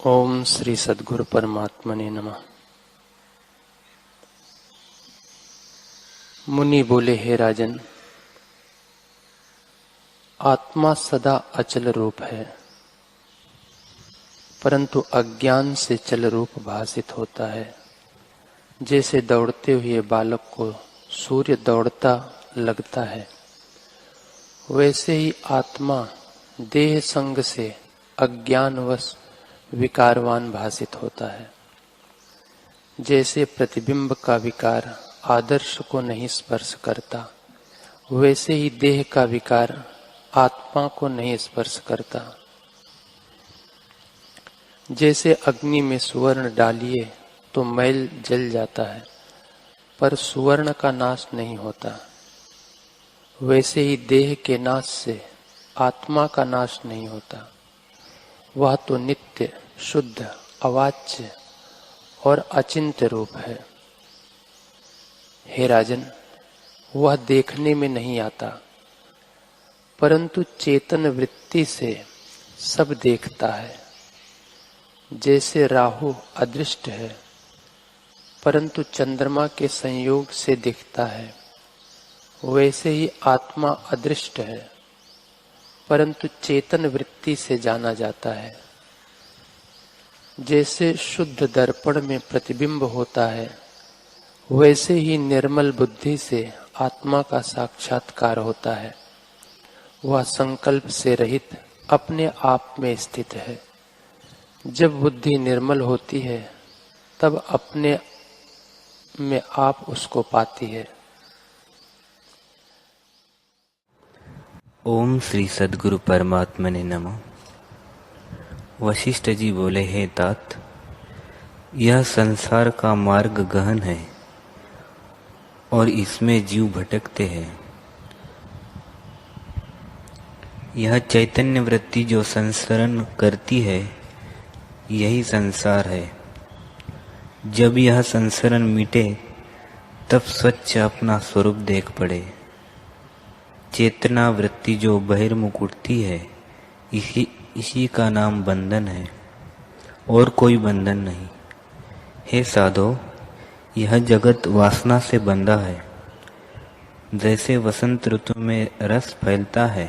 ओम श्री सद्गुरु परमात्मने नमः। मुनि बोले, हे राजन, आत्मा सदा अचल रूप है, परंतु अज्ञान से चल रूप भासित होता है। जैसे दौड़ते हुए बालक को सूर्य दौड़ता लगता है, वैसे ही आत्मा देह संग से अज्ञानवश विकारवान भासित होता है। जैसे प्रतिबिंब का विकार आदर्श को नहीं स्पर्श करता, वैसे ही देह का विकार आत्मा को नहीं स्पर्श करता। जैसे अग्नि में सुवर्ण डालिए तो मैल जल जाता है, पर सुवर्ण का नाश नहीं होता। वैसे ही देह के नाश से आत्मा का नाश नहीं होता। वह तो नित्य, शुद्ध, अवाच्य और अचिंत्य रूप है। हे राजन, वह देखने में नहीं आता, परंतु चेतन वृत्ति से सब देखता है। जैसे राहु अदृष्ट है, परंतु चंद्रमा के संयोग से दिखता है, वैसे ही आत्मा अदृष्ट है, परंतु चेतन वृत्ति से जाना जाता है। जैसे शुद्ध दर्पण में प्रतिबिंब होता है, वैसे ही निर्मल बुद्धि से आत्मा का साक्षात्कार होता है। वह संकल्प से रहित अपने आप में स्थित है। जब बुद्धि निर्मल होती है, तब अपने में आप उसको पाती है। ओम श्री सद्गुरु परमात्मने नमः। वशिष्ठ जी बोले, हे तात, यह संसार का मार्ग गहन है और इसमें जीव भटकते हैं। यह चैतन्य वृत्ति जो संसरण करती है, यही संसार है। जब यह संसरण मिटे, तब स्वच्छ अपना स्वरूप देख पड़े। चेतना वृत्ति जो बहिर्मुख उठती है, इसी का नाम बंधन है, और कोई बंधन नहीं। हे साधो, यह जगत वासना से बंधा है। जैसे वसंत ऋतु में रस फैलता है,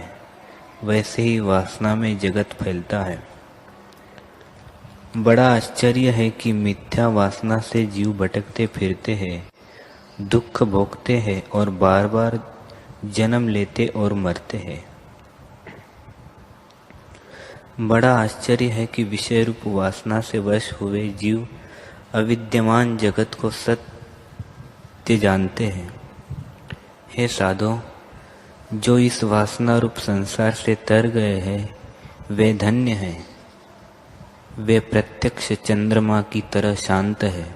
वैसे ही वासना में जगत फैलता है। बड़ा आश्चर्य है कि मिथ्या वासना से जीव भटकते फिरते हैं, दुख भोगते हैं और बार बार जन्म लेते और मरते हैं। बड़ा आश्चर्य है कि विषय रूप वासना से वश हुए जीव अविद्यमान जगत को सत्य जानते हैं। हे साधो, जो इस वासना रूप संसार से तर गए हैं, वे धन्य हैं। वे प्रत्यक्ष चंद्रमा की तरह शांत है।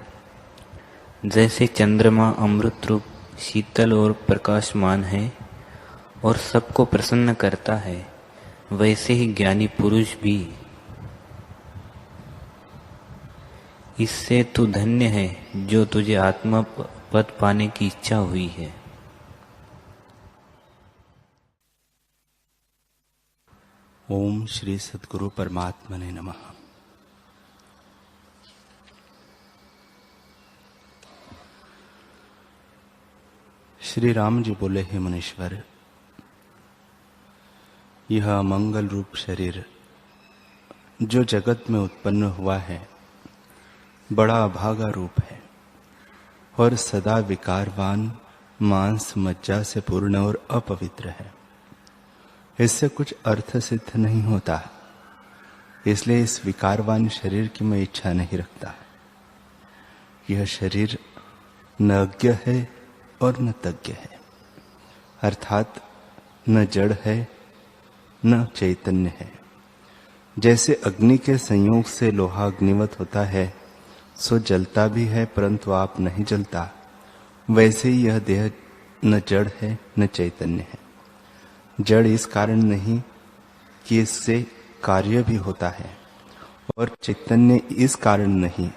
जैसे चंद्रमा अमृत रूप शीतल और प्रकाशमान है और सबको प्रसन्न करता है, वैसे ही ज्ञानी पुरुष भी। इससे तू धन्य है जो तुझे आत्मा पद पाने की इच्छा हुई है। ओम श्री सद्गुरु परमात्मने नमः। श्री राम जी बोले, हे मुनीश्वर, यह अमंगल रूप शरीर जो जगत में उत्पन्न हुआ है, बड़ा अभागा रूप है और सदा विकारवान, मांस मज्जा से पूर्ण और अपवित्र है। इससे कुछ अर्थ सिद्ध नहीं होता, इसलिए इस विकारवान शरीर की मैं इच्छा नहीं रखता। यह शरीर न अज्ञ है और न तज्ञ है, अर्थात न जड़ है न चैतन्य है। जैसे अग्नि के संयोग से लोहा अग्निवत होता है, सो जलता भी है परंतु आप नहीं जलता, वैसे ही यह देह न जड़ है न चैतन्य है। जड़ इस कारण नहीं कि इससे कार्य भी होता है, और चैतन्य इस कारण नहीं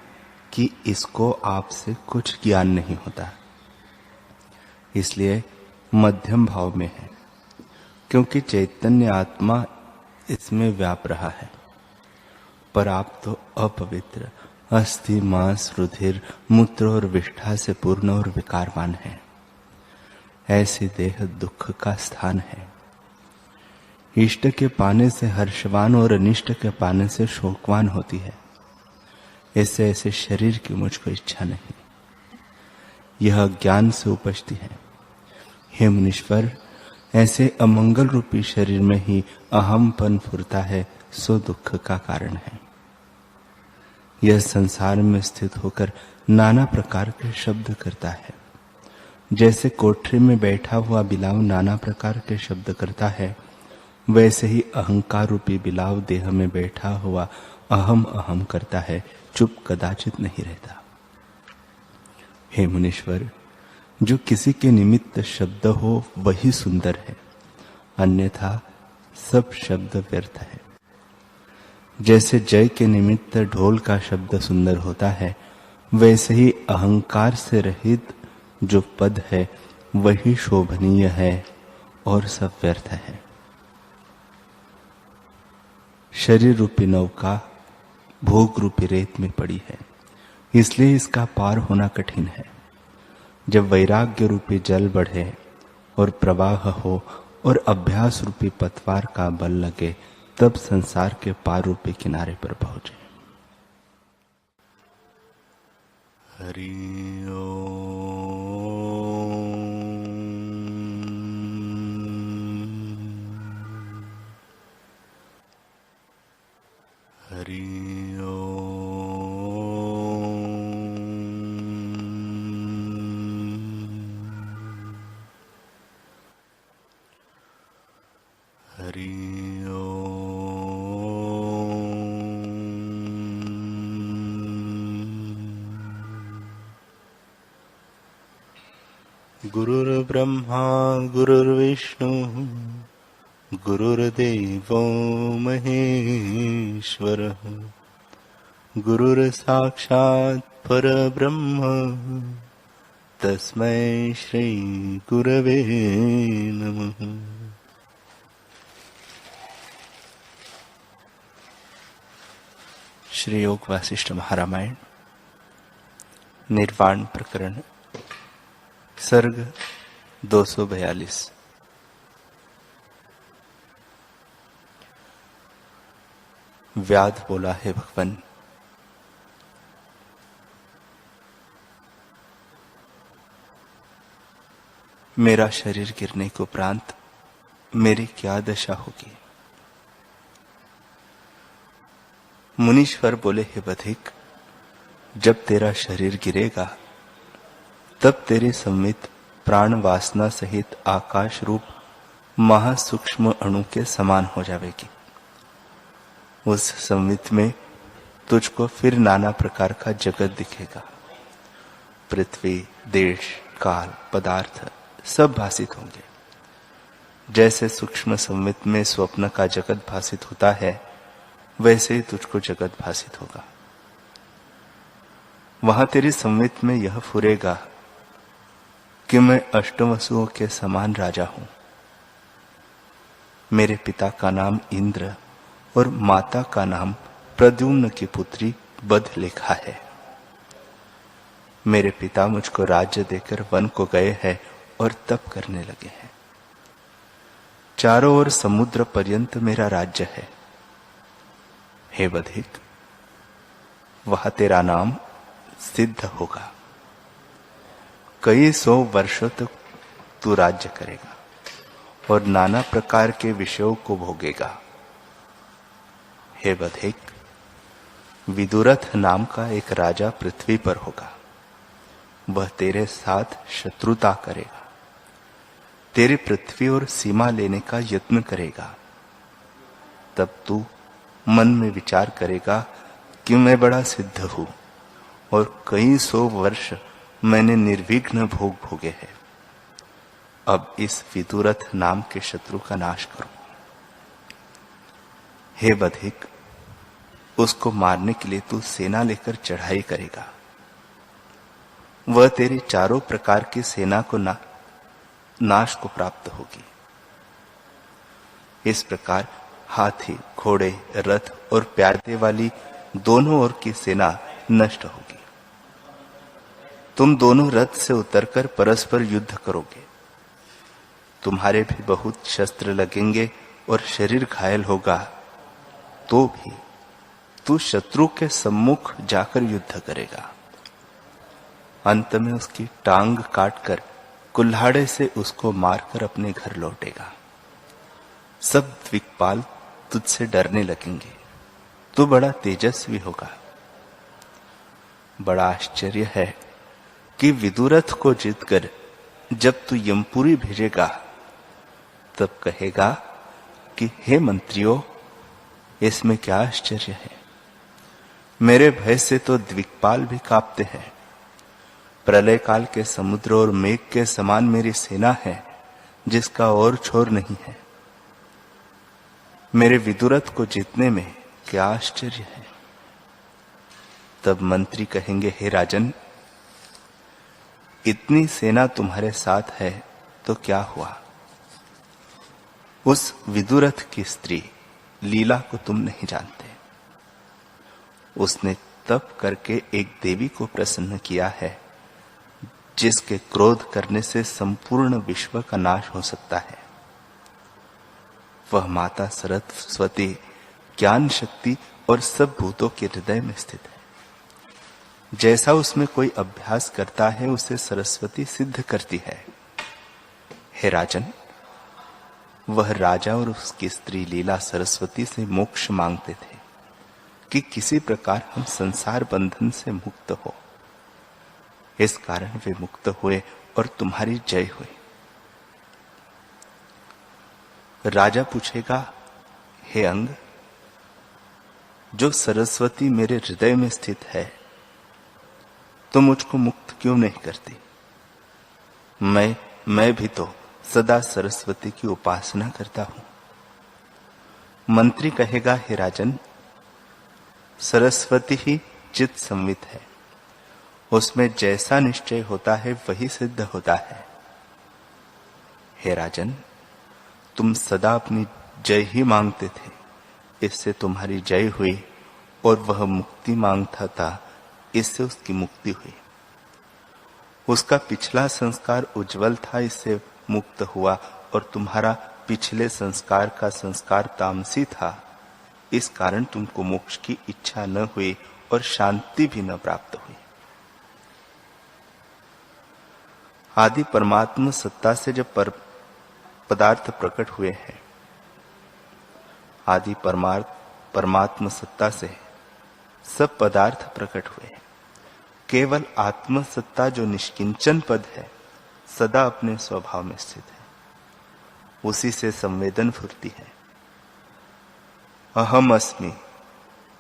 कि इसको आपसे कुछ ज्ञान नहीं होता। इसलिए मध्यम भाव में है, क्योंकि चैतन्य आत्मा इसमें व्याप रहा है, पर आप तो अपवित्र, अस्थि, मांस, रुधिर, मूत्र और विष्ठा से पूर्ण और विकारवान है। ऐसी देह दुख का स्थान है। इष्ट के पाने से हर्षवान और अनिष्ट के पाने से शोकवान होती है। ऐसे ऐसे शरीर की मुझको इच्छा नहीं, यह ज्ञान से उपजती है। हे मुनीश्वर, ऐसे अमंगल रूपी शरीर में ही अहमपन फुरता है, सो दुख का कारण है। यह संसार में स्थित होकर नाना प्रकार के शब्द करता है। जैसे कोठरी में बैठा हुआ बिलाव नाना प्रकार के शब्द करता है, वैसे ही अहंकार रूपी बिलाव देह में बैठा हुआ अहम अहम करता है, चुप कदाचित नहीं रहता। हे मुनीश्वर, जो किसी के निमित्त शब्द हो वही सुंदर है, अन्यथा सब शब्द व्यर्थ है। जैसे जय के निमित्त ढोल का शब्द सुंदर होता है, वैसे ही अहंकार से रहित जो पद है वही शोभनीय है और सब व्यर्थ है। शरीर रूपी नौका भोग रूपी रेत में पड़ी है, इसलिए इसका पार होना कठिन है। जब वैराग्य रूपी जल बढ़े और प्रवाह हो और अभ्यास रूपी पतवार का बल लगे, तब संसार के पार रूपी किनारे पर पहुंचे। हरि ओम। हरि गुरुर्ब्रह्मा गुरुर्विष्णु गुरुर्देवो महेश्वरः गुरुर्साक्षात् परब्रह्म तस्मै श्री गुरवे नमः। श्री योग वासिष्ठ महारामायण निर्वाण प्रकरण सर्ग 242। व्याध बोला, है भगवान, मेरा शरीर गिरने को उपरांत मेरी क्या दशा होगी। मुनीश्वर बोले, हे बधिक, जब तेरा शरीर गिरेगा तब तेरे संवित प्राण वासना सहित आकाश रूप महासूक्ष्म अणु के समान हो जाएगी। उस संवित में तुझको फिर नाना प्रकार का जगत दिखेगा। पृथ्वी, देश, काल, पदार्थ सब भासित होंगे। जैसे सूक्ष्म संवित में स्वप्न का जगत भासित होता है, वैसे ही तुझको जगत भासित होगा। वहां तेरी संवित में यह फुरेगा कि मैं अष्टवसुओं के समान राजा हूं। मेरे पिता का नाम इंद्र और माता का नाम प्रद्युम्न की पुत्री बदलेखा है। मेरे पिता मुझको राज्य देकर वन को गए हैं और तप करने लगे हैं। चारों ओर समुद्र पर्यंत मेरा राज्य है। हे बधिक, वहां तेरा नाम सिद्ध होगा। कई 100 वर्षों तक तू राज्य करेगा और नाना प्रकार के विषयों को भोगेगा। हे बधिक, विदुरथ नाम का एक राजा पृथ्वी पर होगा। वह तेरे साथ शत्रुता करेगा, तेरे पृथ्वी और सीमा लेने का यत्न करेगा। तब तू मन में विचार करेगा कि मैं बड़ा सिद्ध हूं और कई 100 वर्ष मैंने निर्विघ्न भोग भोगे हैं। अब इस विदुरथ नाम के शत्रु का नाश करूं। हे बधिक, उसको मारने के लिए तू सेना लेकर चढ़ाई करेगा। वह तेरी चारों प्रकार की सेना को नाश को प्राप्त होगी। इस प्रकार हाथी, घोड़े, रथ और प्यादे वाली दोनों ओर की सेना नष्ट होगी। तुम दोनों रथ से उतरकर परस्पर युद्ध करोगे। तुम्हारे भी बहुत शस्त्र लगेंगे और शरीर घायल होगा, तो भी तू शत्रु के सम्मुख जाकर युद्ध करेगा। अंत में उसकी टांग काटकर कुल्हाड़े से उसको मारकर अपने घर लौटेगा। सब दिक्पाल तुझसे डरने लगेंगे। तू बड़ा तेजस्वी होगा। बड़ा आश्चर्य है कि विदुरथ को जीतकर जब तू यमपुरी भेजेगा तब कहेगा कि हे मंत्रियों, इसमें क्या आश्चर्य है। मेरे भय से तो दिक्पाल भी कांपते हैं। प्रलय काल के समुद्र और मेघ के समान मेरी सेना है, जिसका और छोर नहीं है। मेरे विदुरथ को जीतने में क्या आश्चर्य है। तब मंत्री कहेंगे, हे राजन, इतनी सेना तुम्हारे साथ है तो क्या हुआ। उस विदुरथ की स्त्री लीला को तुम नहीं जानते। उसने तप करके एक देवी को प्रसन्न किया है, जिसके क्रोध करने से संपूर्ण विश्व का नाश हो सकता है। वह माता सरस्वती ज्ञान शक्ति और सब भूतों के हृदय में स्थित है। जैसा उसमें कोई अभ्यास करता है, उसे सरस्वती सिद्ध करती है। हे राजन, वह राजा और उसकी स्त्री लीला सरस्वती से मोक्ष मांगते थे कि किसी प्रकार हम संसार बंधन से मुक्त हो। इस कारण वे मुक्त हुए और तुम्हारी जय हुई। राजा पूछेगा, हे अंग, जो सरस्वती मेरे हृदय में स्थित है, तो मुझको मुक्त क्यों नहीं करती। मैं भी तो सदा सरस्वती की उपासना करता हूं। मंत्री कहेगा, हे राजन, सरस्वती ही चित संवित है। उसमें जैसा निश्चय होता है वही सिद्ध होता है। हे राजन, तुम सदा अपनी जय ही मांगते थे, इससे तुम्हारी जय हुई, और वह मुक्ति मांगता था, इससे उसकी मुक्ति हुई। उसका पिछला संस्कार उज्जवल था, इससे मुक्त हुआ, और तुम्हारा पिछले संस्कार का संस्कार तामसी था, इस कारण तुमको मोक्ष की इच्छा न हुई और शांति भी न प्राप्त हुई। आदि परमात्मा सत्ता से जब पदार्थ प्रकट हुए हैं, आदि परमात्मा सत्ता से सब पदार्थ प्रकट हुए हैं। केवल आत्म सत्ता जो निष्किंचन पद है, सदा अपने स्वभाव में स्थित है। उसी से संवेदन फुरती है। अहम अस्मि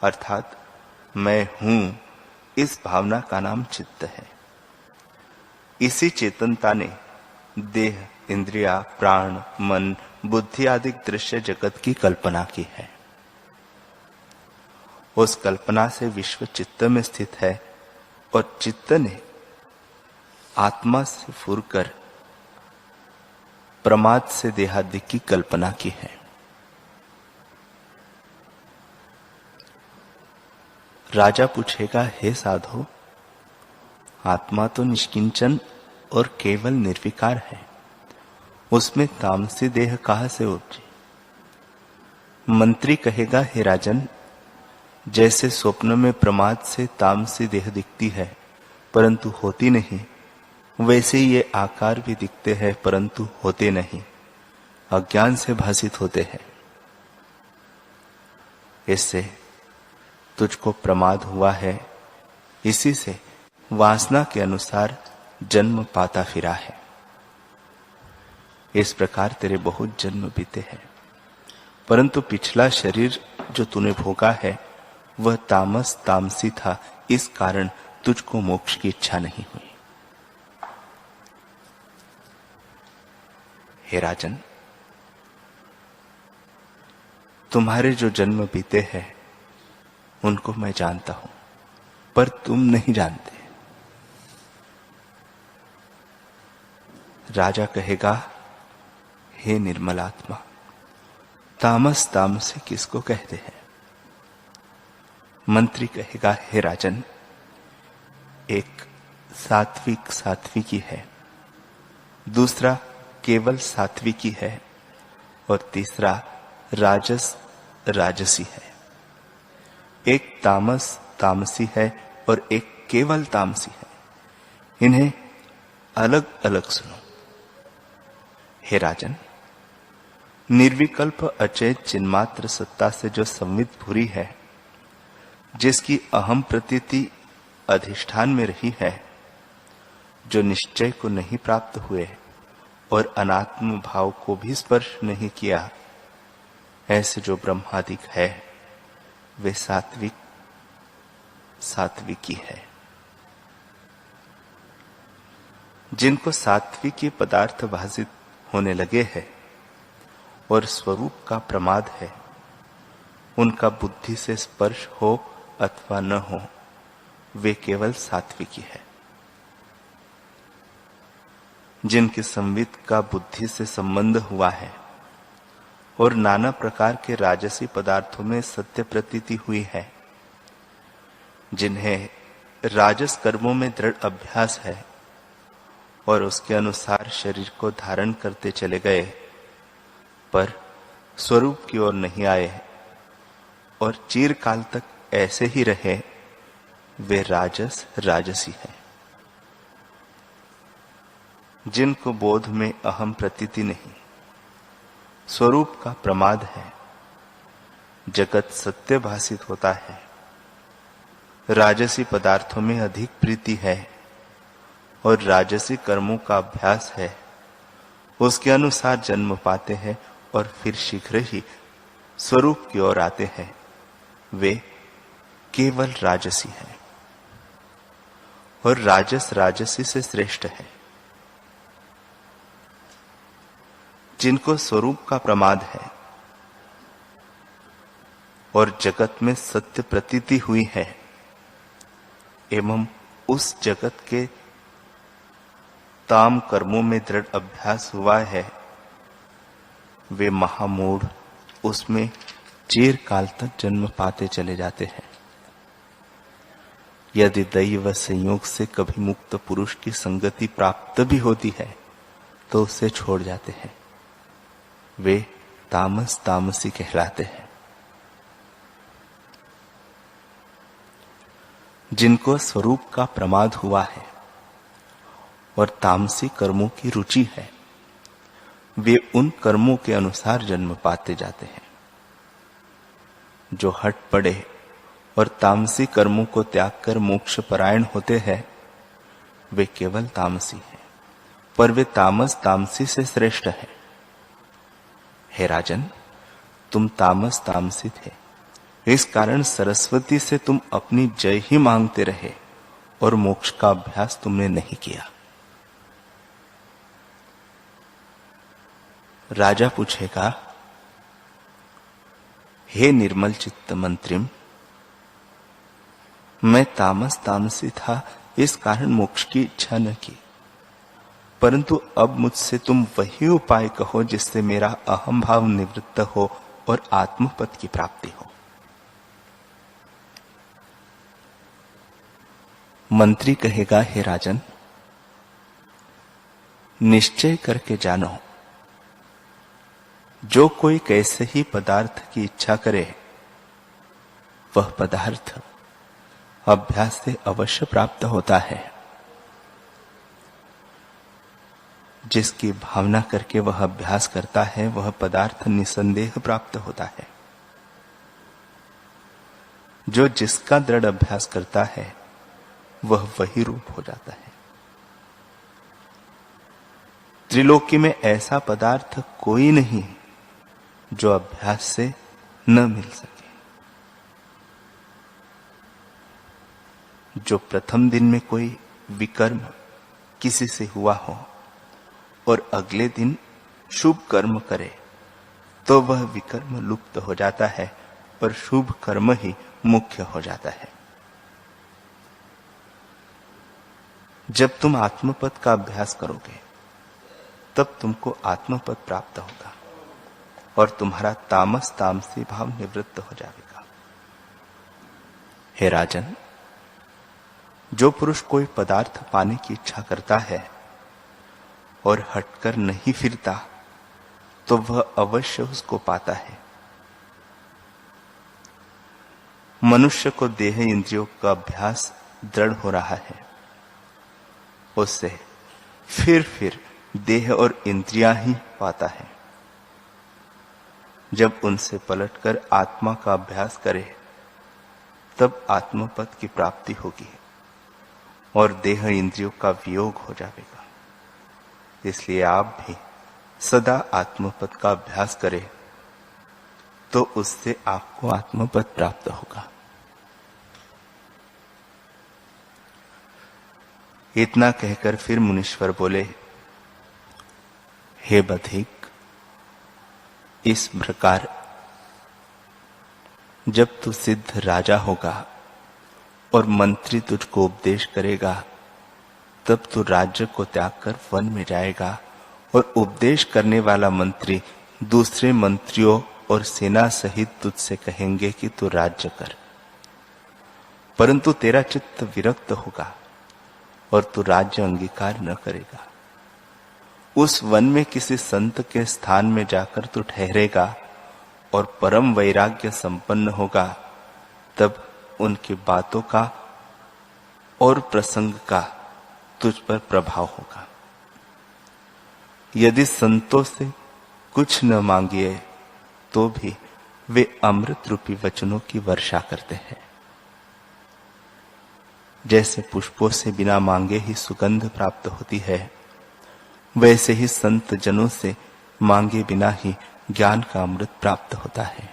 अर्थात मैं हूं, इस भावना का नाम चित्त है। इसी चेतनता ने देह, इंद्रिया, प्राण, मन, बुद्धि आदि दृश्य जगत की कल्पना की है। उस कल्पना से विश्व चित्त में स्थित है, और चित्त ने आत्मा से फूरकर प्रमाद से देहादि की कल्पना की है। राजा पूछेगा, हे साधो, आत्मा तो निष्किंचन और केवल निर्विकार है, उसमें तामसी देह कहां से उपजी। मंत्री कहेगा, हे राजन, जैसे स्वप्न में प्रमाद से तामसी देह दिखती है परंतु होती नहीं, वैसे ही ये आकार भी दिखते हैं परंतु होते नहीं, अज्ञान से भासित होते हैं। इससे तुझको प्रमाद हुआ है, इसी से वासना के अनुसार जन्म पाता फिरा है। इस प्रकार तेरे बहुत जन्म बीते हैं, परंतु पिछला शरीर जो तूने भोगा है वह तामसी था, इस कारण तुझको मोक्ष की इच्छा नहीं हुई। हे राजन, तुम्हारे जो जन्म बीते हैं उनको मैं जानता हूं, पर तुम नहीं जानते। राजा कहेगा, हे निर्मलात्मा, तामस तामसी किसको कहते हैं? मंत्री कहेगा, हे राजन, एक सात्विक सात्विकी है, दूसरा केवल सात्विकी है, और तीसरा राजस राजसी है। एक तामस तामसी है और एक केवल तामसी है। इन्हें अलग अलग सुनो। हे राजन, निर्विकल्प अचेत चिन्मात्र सत्ता से जो संवित भूरी है, जिसकी अहम प्रतीति अधिष्ठान में रही है, जो निश्चय को नहीं प्राप्त हुए और अनात्म भाव को भी स्पर्श नहीं किया, ऐसे जो ब्रह्मादिक है, वे सात्विक सात्विकी है। जिनको सात्विकी पदार्थ भासित होने लगे हैं और स्वरूप का प्रमाद है, उनका बुद्धि से स्पर्श हो अथवा न हो, वे केवल सात्विकी है। जिनके संवित का बुद्धि से संबंध हुआ है और नाना प्रकार के राजसी पदार्थों में सत्य प्रतीति हुई है, जिन्हें राजस कर्मों में दृढ़ अभ्यास है और उसके अनुसार शरीर को धारण करते चले गए, पर स्वरूप की ओर नहीं आए और चिरकाल तक ऐसे ही रहे, वे राजस राजसी हैं। जिनको बोध में अहम प्रतीति नहीं, स्वरूप का प्रमाद है, जगत सत्य भासित होता है, राजसी पदार्थों में अधिक प्रीति है और राजसी कर्मों का अभ्यास है, उसके अनुसार जन्म पाते हैं और फिर शीघ्र ही स्वरूप की ओर आते हैं, वे केवल राजसी हैं और राजस राजसी से श्रेष्ठ है। जिनको स्वरूप का प्रमाद है और जगत में सत्य प्रतीति हुई है एवं उस जगत के ताम कर्मों में दृढ़ अभ्यास हुआ है, वे महामूढ़ उसमें चिरकाल तक जन्म पाते चले जाते हैं। यदि दैव संयोग से कभी मुक्त पुरुष की संगति प्राप्त भी होती है तो उसे छोड़ जाते हैं, वे तामस तामसी कहलाते हैं। जिनको स्वरूप का प्रमाद हुआ है और तामसी कर्मों की रुचि है, वे उन कर्मों के अनुसार जन्म पाते जाते हैं। जो हट पड़े और तामसी कर्मों को त्याग कर मोक्ष परायण होते हैं, वे केवल तामसी हैं, पर वे तामस तामसी से श्रेष्ठ है। हे राजन, तुम तामस तामसी थे, इस कारण सरस्वती से तुम अपनी जय ही मांगते रहे और मोक्ष का अभ्यास तुमने नहीं किया। राजा पूछेगा, हे निर्मल चित्त मंत्रिम, मैं तामस तामसी था, इस कारण मोक्ष की इच्छा न की, परंतु अब मुझसे तुम वही उपाय कहो जिससे मेरा अहम भाव निवृत्त हो और आत्मपद की प्राप्ति हो। मंत्री कहेगा, हे राजन, निश्चय करके जानो, जो कोई कैसे ही पदार्थ की इच्छा करे, वह पदार्थ अभ्यास से अवश्य प्राप्त होता है। जिसकी भावना करके वह अभ्यास करता है, वह पदार्थ निसंदेह प्राप्त होता है। जो जिसका दृढ़ अभ्यास करता है, वह वही रूप हो जाता है। त्रिलोकी में ऐसा पदार्थ कोई नहीं जो अभ्यास से न मिल सके। जो प्रथम दिन में कोई विकर्म किसी से हुआ हो और अगले दिन शुभ कर्म करे, तो वह विकर्म लुप्त हो जाता है और शुभ कर्म ही मुख्य हो जाता है। जब तुम आत्मपद का अभ्यास करोगे, तब तुमको आत्मपद प्राप्त होगा और तुम्हारा तामस तामसी भाव निवृत्त हो जाएगा। हे राजन, जो पुरुष कोई पदार्थ पाने की इच्छा करता है और हटकर नहीं फिरता, तो वह अवश्य उसको पाता है। मनुष्य को देह इंद्रियों का अभ्यास दृढ़ हो रहा है, उससे फिर देह और इंद्रियां ही पाता है। जब उनसे पलटकर आत्मा का अभ्यास करे, तब आत्मपद की प्राप्ति होगी और देह इंद्रियों का वियोग हो जाएगा। इसलिए आप भी सदा आत्मपद का अभ्यास करें, तो उससे आपको आत्मपद प्राप्त होगा। इतना कहकर फिर मुनीश्वर बोले, हे बधिक, इस प्रकार जब तू सिद्ध राजा होगा और मंत्री तुझको उपदेश करेगा, तब तू राज्य को त्याग कर वन में जाएगा और उपदेश करने वाला मंत्री दूसरे मंत्रियों और सेना सहित तुझसे कहेंगे कि तू राज्य कर, परंतु तेरा चित्त विरक्त होगा और तू राज्य अंगीकार न करेगा। उस वन में किसी संत के स्थान में जाकर तू ठहरेगा और परम वैराग्य संपन्न होगा, तब उनकी बातों का और प्रसंग का तुझ पर प्रभाव होगा। यदि संतों से कुछ न मांगिए तो भी वे अमृत रूपी वचनों की वर्षा करते हैं। जैसे पुष्पों से बिना मांगे ही सुगंध प्राप्त होती है, वैसे ही संत जनों से मांगे बिना ही ज्ञान का अमृत प्राप्त होता है।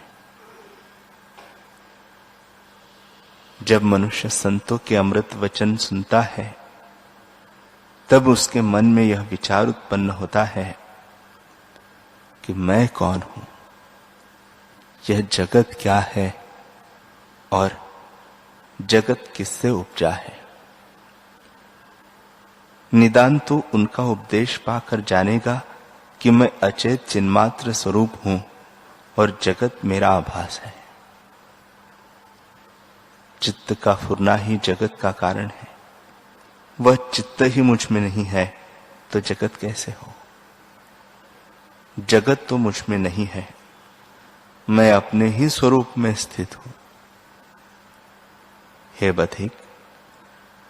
जब मनुष्य संतों के अमृत वचन सुनता है, तब उसके मन में यह विचार उत्पन्न होता है कि मैं कौन हूं, यह जगत क्या है और जगत किससे उपजा है। निदान तो उनका उपदेश पाकर जानेगा कि मैं अचेत चिन्मात्र स्वरूप हूं और जगत मेरा आभास है। चित्त का फुरना ही जगत का कारण है। वह चित्त ही मुझ में नहीं है तो जगत कैसे हो। जगत तो मुझ में नहीं है, मैं अपने ही स्वरूप में स्थित हूं। हे बधिक,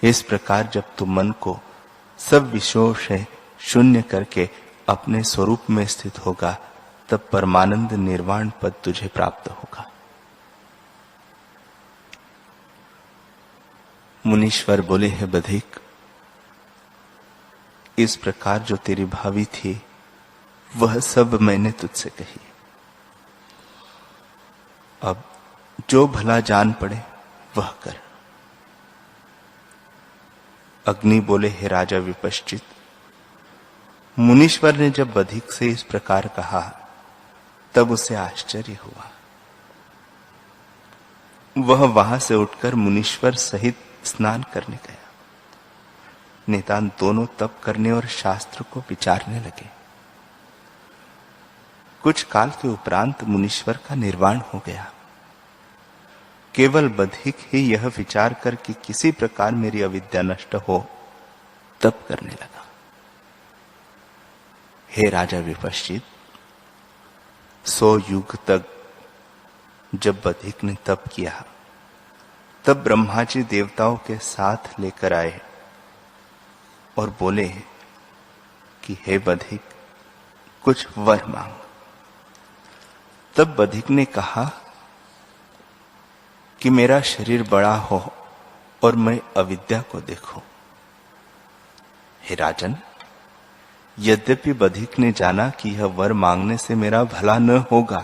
इस प्रकार जब तू मन को सब विषयों से शून्य करके अपने स्वरूप में स्थित होगा, तब परमानंद निर्वाण पद तुझे प्राप्त होगा। मुनीश्वर बोले, हे बधिक, इस प्रकार जो तेरी भावी थी वह सब मैंने तुझसे कही। अब जो भला जान पड़े वह कर। अग्नि बोले, हे राजा विपश्चित, मुनीश्वर ने जब बधिक से इस प्रकार कहा, तब उसे आश्चर्य हुआ। वह वहां से उठकर मुनीश्वर सहित स्नान करने गया। नितान दोनों तप करने और शास्त्र को विचारने लगे। कुछ काल के उपरांत मुनीश्वर का निर्वाण हो गया। केवल बधिक ही यह विचार कर कि किसी प्रकार मेरी अविद्या नष्ट हो, तप करने लगा। हे राजा विपश्चित, 100 युग तक जब बधिक ने तप किया, तब ब्रह्मा जी देवताओं के साथ लेकर आए और बोले कि हे बधिक, कुछ वर मांग। तब बधिक ने कहा कि मेरा शरीर बड़ा हो और मैं अविद्या को देखूं। हे राजन, यद्यपि बधिक ने जाना कि यह वर मांगने से मेरा भला न होगा,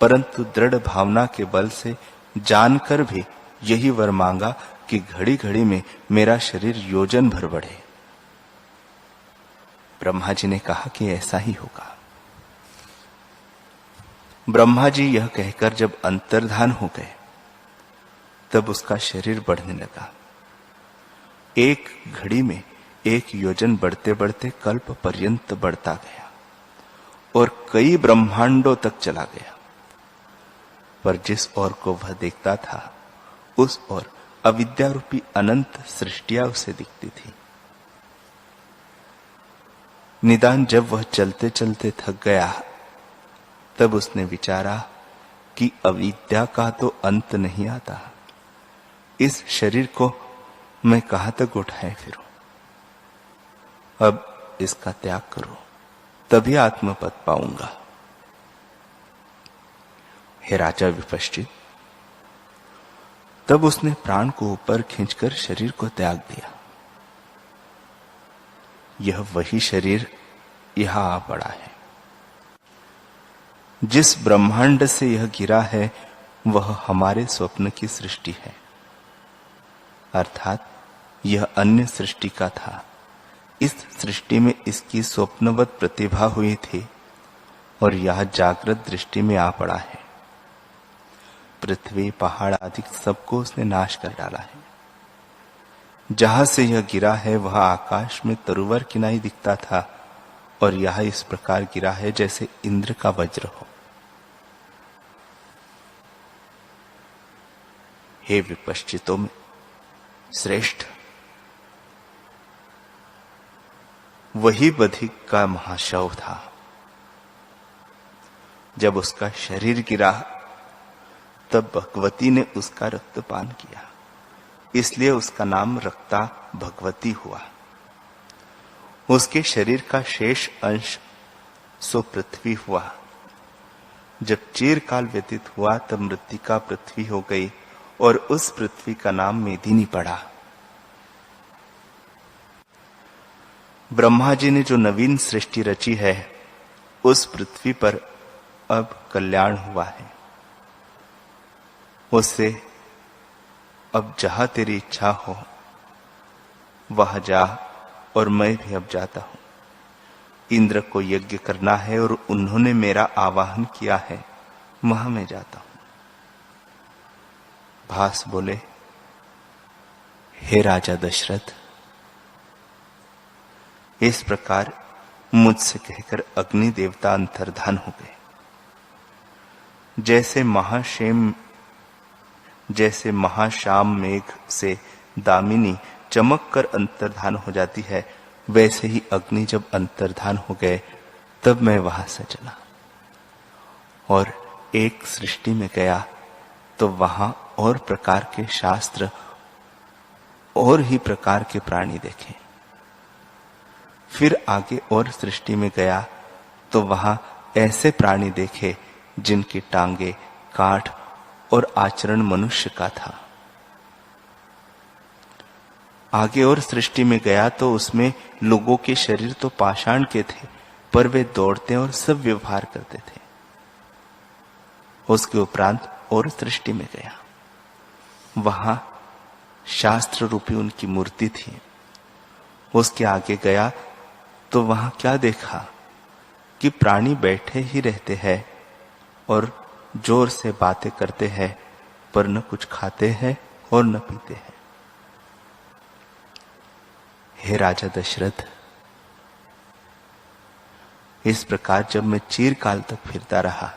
परंतु दृढ़ भावना के बल से जानकर भी यही वर मांगा कि घड़ी घड़ी में मेरा शरीर योजन भर बढ़े। ब्रह्मा जी ने कहा कि ऐसा ही होगा। ब्रह्मा जी यह कहकर जब अंतर्धान हो गए, तब उसका शरीर बढ़ने लगा। एक घड़ी में 1 योजन बढ़ते बढ़ते कल्प पर्यंत बढ़ता गया और कई ब्रह्मांडों तक चला गया, पर जिस ओर को वह देखता था उस ओर अविद्या रूपी अनंत सृष्टियां उसे दिखती थी। निदान जब वह चलते चलते थक गया तब उसने विचारा कि अविद्या का तो अंत नहीं आता, इस शरीर को मैं कहां तक उठाए फिरूं, अब इसका त्याग करूं तभी आत्मपद पाऊंगा। हे राजा विपश्चित, तब उसने प्राण को ऊपर खींचकर शरीर को त्याग दिया। यह वही शरीर यहां आ पड़ा है। जिस ब्रह्मांड से यह गिरा है वह हमारे स्वप्न की सृष्टि है, अर्थात यह अन्य सृष्टि का था। इस सृष्टि में इसकी स्वप्नवत प्रतिभा हुई थी और यह जागृत दृष्टि में आ पड़ा है। पृथ्वी, पहाड़ आदि सबको उसने नाश कर डाला है। जहां से यह गिरा है वह आकाश में तरुवर किनाई दिखता था और यह इस प्रकार गिरा है जैसे इंद्र का वज्र हो। हे विपश्चितों में श्रेष्ठ, वही बधिक का महाशव था। जब उसका शरीर गिरा तब भगवती ने उसका रक्तपान किया, इसलिए उसका नाम रक्ता भगवती हुआ। उसके शरीर का शेष अंश सो पृथ्वी हुआ। जब चिरकाल व्यतीत हुआ तब मृत्तिका पृथ्वी हो गई और उस पृथ्वी का नाम मेदिनी पड़ा। ब्रह्मा जी ने जो नवीन सृष्टि रची है उस पृथ्वी पर अब कल्याण हुआ है। उससे अब जहां तेरी इच्छा हो वहां जा, और मैं भी अब जाता हूं। इंद्र को यज्ञ करना है और उन्होंने मेरा आवाहन किया है, वहां मैं जाता हूं। भास बोले, हे राजा दशरथ, इस प्रकार मुझसे कहकर अग्नि देवता अंतर्धान हो गए। जैसे महाश्याम मेघ से दामिनी चमक कर अंतर्धान हो जाती है, वैसे ही अग्नि जब अंतर्धान हो गए तब मैं वहां से चला और एक सृष्टि में गया तो वहां और प्रकार के शास्त्र और ही प्रकार के प्राणी देखे। फिर आगे और सृष्टि में गया तो वहां ऐसे प्राणी देखे जिनकी टांगे काठ और आचरण मनुष्य का था। आगे और सृष्टि में गया तो उसमें लोगों के शरीर तो पाषाण के थे, पर वे दौड़ते और सब व्यवहार करते थे। उसके उपरांत और सृष्टि में गया, वहां शास्त्र रूपी उनकी मूर्ति थी। उसके आगे गया तो वहां क्या देखा कि प्राणी बैठे ही रहते हैं और जोर से बातें करते हैं, पर न कुछ खाते हैं और न पीते हैं। हे राजा दशरथ, इस प्रकार जब मैं चिरकाल तक फिरता रहा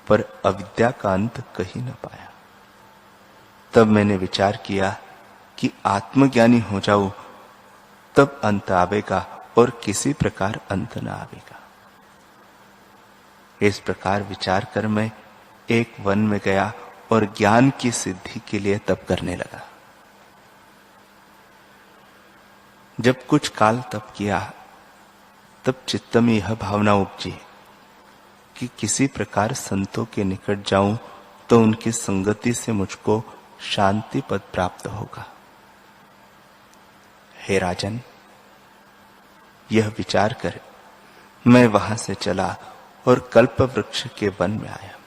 पर अविद्या का अंत कहीं न पाया, तब मैंने विचार किया कि आत्मज्ञानी हो जाऊं तब अंत आवेगा और किसी प्रकार अंत न आवेगा। इस प्रकार विचार कर मैं एक वन में गया और ज्ञान की सिद्धि के लिए तप करने लगा। जब कुछ काल तप किया तब चित्त में यह भावना उपजी कि किसी प्रकार संतों के निकट जाऊं तो उनकी संगति से मुझको शांति पद प्राप्त होगा। हे राजन, यह विचार कर मैं वहां से चला और कल्प वृक्ष के वन में आया।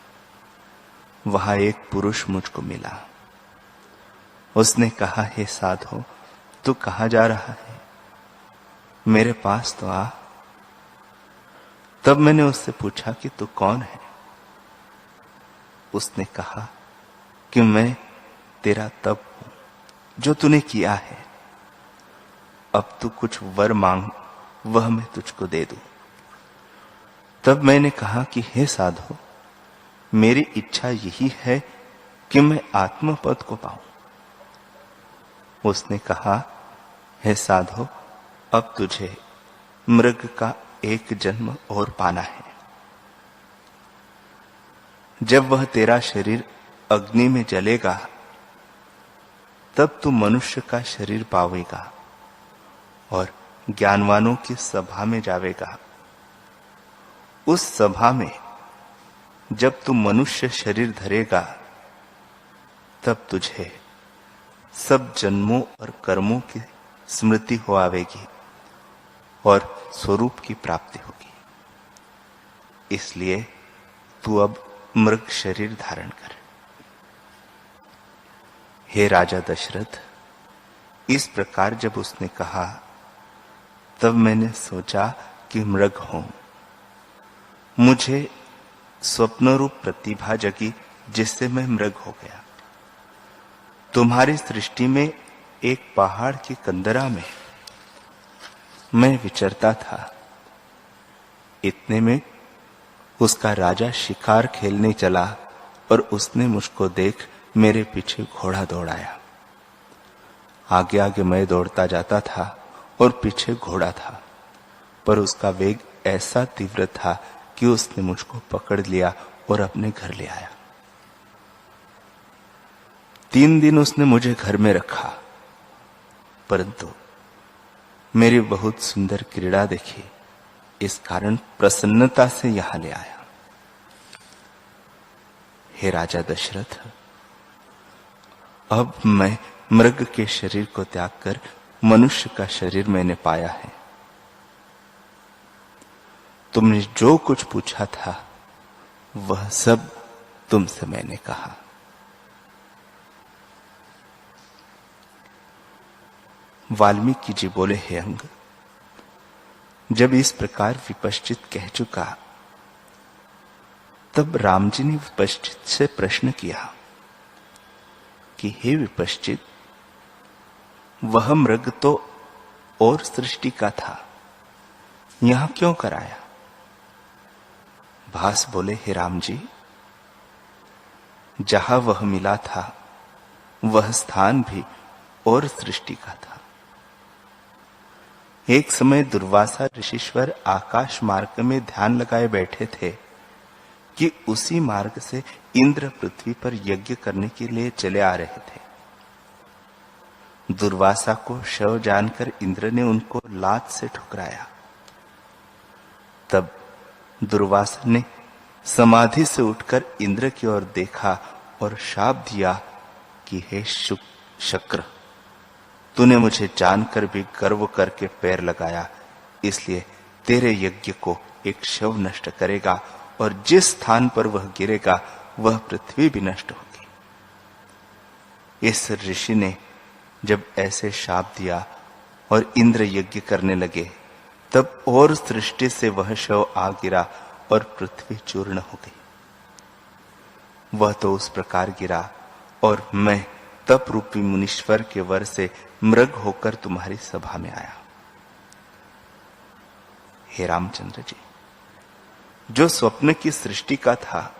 वहां एक पुरुष मुझको मिला। उसने कहा, हे साधो, तू कहां जा रहा है? मेरे पास तो आ। तब मैंने उससे पूछा कि तू कौन है? उसने कहा कि मैं तेरा तप हूं जो तूने किया है। अब तू कुछ वर मांग, वह मैं तुझको दे दूं। तब मैंने कहा कि हे साधो, मेरी इच्छा यही है कि मैं आत्मपद को पाऊं। उसने कहा, हे साधो, अब तुझे मृग का एक जन्म और पाना है। जब वह तेरा शरीर अग्नि में जलेगा तब तू मनुष्य का शरीर पावेगा और ज्ञानवानों की सभा में जावेगा। उस सभा में जब तू मनुष्य शरीर धरेगा तब तुझे सब जन्मों और कर्मों की स्मृति हो आवेगी और स्वरूप की प्राप्ति होगी। इसलिए तू अब मृग शरीर धारण कर। हे राजा दशरथ, इस प्रकार जब उसने कहा तब मैंने सोचा कि मृग हूं। मुझे स्वप्न रूप प्रतिभा जगी जिससे मैं मृग हो गया। तुम्हारी सृष्टि में एक पहाड़ की कंदरा में मैं विचरता था। इतने में उसका राजा शिकार खेलने चला और उसने मुझको देख मेरे पीछे घोड़ा दौड़ाया। आगे आगे मैं दौड़ता जाता था और पीछे घोड़ा था, पर उसका वेग ऐसा तीव्र था कि उसने मुझको पकड़ लिया और अपने घर ले आया। 3 दिन उसने मुझे घर में रखा, परंतु मेरी बहुत सुंदर क्रीड़ा देखी, इस कारण प्रसन्नता से यहां ले आया। हे राजा दशरथ, अब मैं मृग के शरीर को त्याग कर मनुष्य का शरीर मैंने पाया है। तुमने जो कुछ पूछा था वह सब तुमसे मैंने कहा। वाल्मीकि जी बोले, हे अंग, जब इस प्रकार विपश्चित कह चुका तब राम जी ने विपश्चित से प्रश्न किया कि हे विपश्चित, वह मृग तो और सृष्टि का था, यहां क्यों कराया? भास बोले, हे राम जी, जहां वह मिला था वह स्थान भी और सृष्टि का था। एक समय दुर्वासा ऋषिश्वर आकाश मार्ग में ध्यान लगाए बैठे थे कि उसी मार्ग से इंद्र पृथ्वी पर यज्ञ करने के लिए चले आ रहे थे। दुर्वासा को शव जानकर इंद्र ने उनको लात से ठुकराया। तब दुर्वासा ने समाधि से उठकर इंद्र की ओर देखा और शाप दिया कि हे शक्र, तूने मुझे जानकर भी गर्व करके पैर लगाया, इसलिए तेरे यज्ञ को एक शव नष्ट करेगा और जिस स्थान पर वह गिरेगा वह पृथ्वी भी नष्ट होगी। इस ऋषि ने जब ऐसे शाप दिया और इंद्र यज्ञ करने लगे तब और सृष्टि से वह शव आ गिरा और पृथ्वी चूर्ण हो गई। वह तो उस प्रकार गिरा और मैं तप रूपी मुनीश्वर के वर से मृग होकर तुम्हारी सभा में आया। हे रामचंद्र जी, जो स्वप्न की सृष्टि का था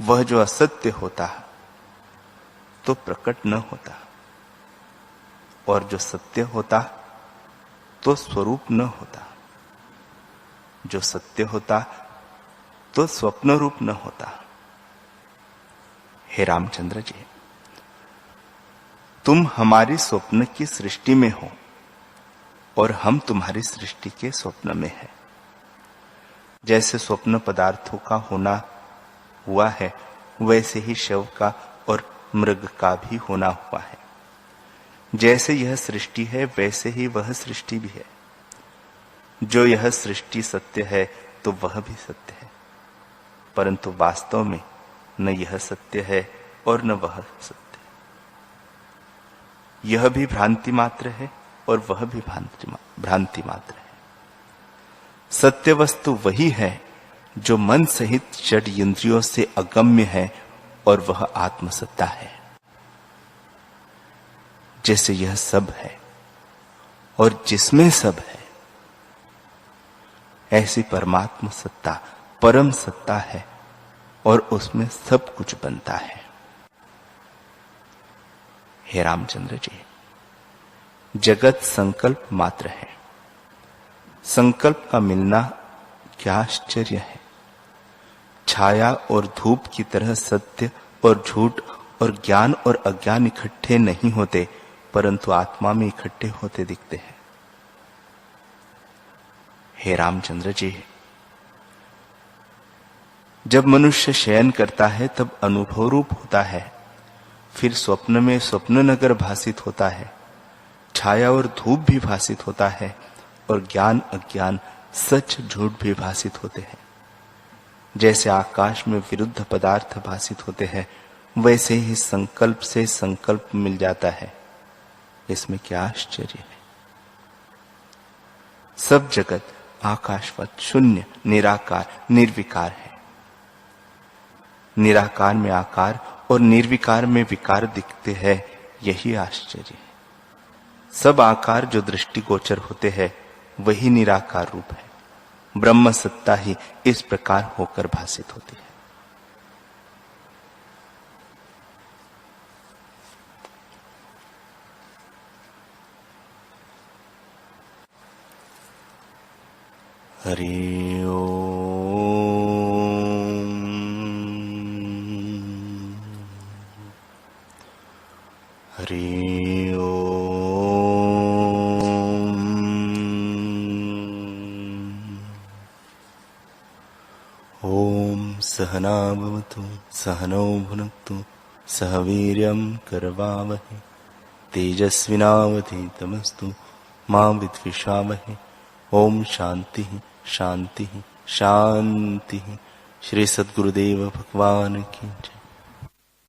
वह जो असत्य होता तो प्रकट न होता, और जो सत्य होता तो स्वरूप न होता। जो सत्य होता तो स्वप्न रूप न होता। हे रामचंद्र जी, तुम हमारी स्वप्न की सृष्टि में हो और हम तुम्हारी सृष्टि के स्वप्न में हैं। जैसे स्वप्न पदार्थों का होना हुआ है वैसे ही शव का और मृग का भी होना हुआ है। जैसे यह सृष्टि है वैसे ही वह सृष्टि भी है। जो यह सृष्टि सत्य है तो वह भी सत्य है, परंतु वास्तव में न यह सत्य है और न वह सत्य। यह भी भ्रांति मात्र है और वह भी भ्रांति मात्र है। सत्य वस्तु वही है जो मन सहित षड इंद्रियों से अगम्य है और वह आत्मसत्ता है। जैसे यह सब है और जिसमें सब है ऐसी परमात्मा सत्ता परम सत्ता है और उसमें सब कुछ बनता है। हे रामचंद्र जी, जगत संकल्प मात्र है। संकल्प का मिलना क्या आश्चर्य है। छाया और धूप की तरह सत्य और झूठ और ज्ञान और अज्ञान इकट्ठे नहीं होते, परंतु आत्मा में इकट्ठे होते दिखते हैं। हे रामचंद्र जी, जब मनुष्य शयन करता है तब अनुभव रूप होता है, फिर स्वप्न में स्वप्न नगर भासित होता है, छाया और धूप भी भासित होता है और ज्ञान अज्ञान सच झूठ भी भासित होते हैं। जैसे आकाश में विरुद्ध पदार्थ भासित होते हैं, वैसे ही संकल्प से संकल्प मिल जाता है। इसमें क्या आश्चर्य है। सब जगत आकाशवत शून्य निराकार निर्विकार है। निराकार में आकार और निर्विकार में विकार दिखते हैं, यही आश्चर्य है। सब आकार जो दृष्टिगोचर होते हैं वही निराकार रूप है। ब्रह्म सत्ता ही इस प्रकार होकर भासित होती है। हरि ओम। हरि ओम। ओम सहना भवतु सहनौ भुनक्तु सह वीर्यं करवावहै तेजस्विनावधीतमस्तु मा विद्विषावहै। ओम शांति शांति शांति। श्री सद्गुरुदेव भगवान की जय।